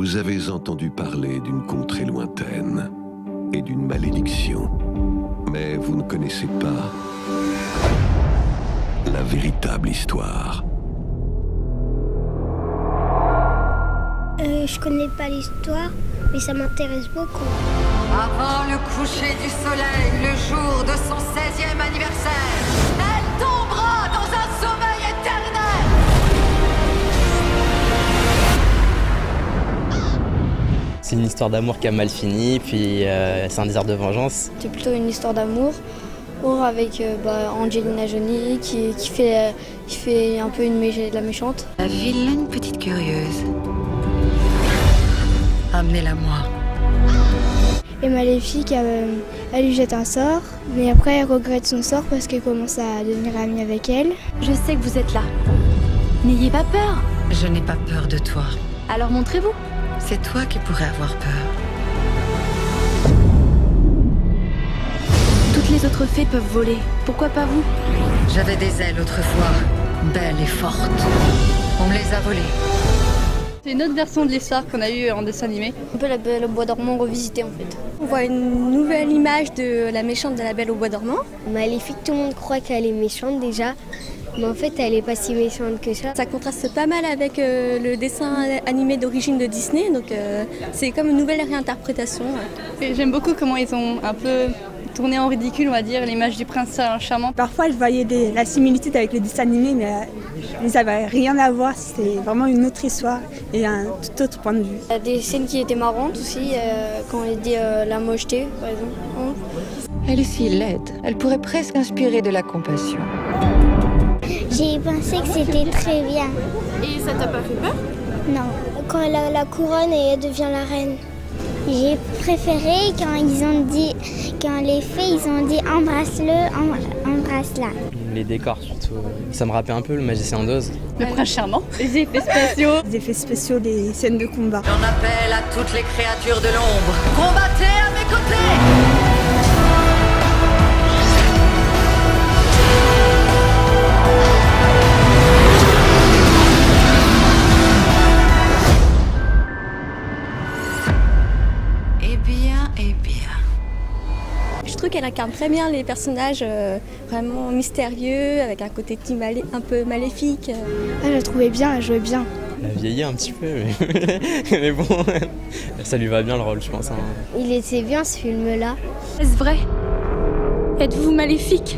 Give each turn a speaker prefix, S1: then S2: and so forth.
S1: Vous avez entendu parler d'une contrée lointaine et d'une malédiction, mais vous ne connaissez pas la véritable histoire.
S2: Je connais pas l'histoire, mais ça m'intéresse beaucoup.
S3: Avant le coucher du soleil, le jour de son 16e anniversaire, elle tombera dans un sommeil éternel.
S4: C'est une histoire d'amour qui a mal fini, puis c'est un désir de vengeance.
S5: C'est plutôt une histoire d'amour avec Angelina Jolie qui fait un peu la méchante.
S3: La vilaine petite curieuse. Amenez-la-moi.
S6: Et Maléfique, elle lui jette un sort, mais après elle regrette son sort parce qu'elle commence à devenir amie avec elle.
S7: Je sais que vous êtes là. N'ayez pas peur.
S3: Je n'ai pas peur de toi.
S7: Alors montrez-vous.
S3: C'est toi qui pourrais avoir peur.
S7: Toutes les autres fées peuvent voler. Pourquoi pas vous?
S3: J'avais des ailes autrefois, belles et fortes. On me les a volées.
S8: C'est une autre version de l'histoire qu'on a eue en dessin animé.
S5: Un peu la Belle au bois dormant revisitée en fait.
S9: On voit une nouvelle image de la méchante de la Belle au bois dormant.
S2: Maléfique, tout le monde croit qu'elle est méchante déjà, mais en fait elle est pas si méchante que ça.
S9: Ça contraste pas mal avec le dessin animé d'origine de Disney, donc c'est comme une nouvelle réinterprétation.
S8: Et j'aime beaucoup comment ils ont un peu tourné en ridicule, on va dire, l'image du prince charmant.
S10: Parfois, je voyais la similitude avec le dessin animé, mais ça n'avait rien à voir. C'était vraiment une autre histoire et un tout autre point de vue.
S5: Il y a des scènes qui étaient marrantes aussi, quand elle dit la mocheté, par exemple.
S3: Elle est si laide. Elle pourrait presque inspirer de la compassion.
S2: J'ai pensé que c'était très bien.
S7: Et ça t'a pas fait peur?
S2: Non, quand elle a la couronne et elle devient la reine. J'ai préféré quand les fées ils ont dit embrasse-le, embrasse-la.
S4: Les décors surtout, ça me rappelle un peu le Magicien d'Oz.
S8: Le prince charmant. Les effets spéciaux.
S10: Les effets spéciaux, les scènes de combat.
S3: J'en appelle à toutes les créatures de l'ombre. Combattez à mes côtés! Eh bien.
S9: Je trouve qu'elle incarne très bien les personnages vraiment mystérieux, avec un côté un peu maléfique.
S6: Je la trouvais bien, elle jouait bien.
S4: Elle a vieilli un petit peu, mais bon, ça lui va bien le rôle, je pense.
S2: Il était bien ce film-là.
S7: Est-ce vrai? Êtes-vous maléfique?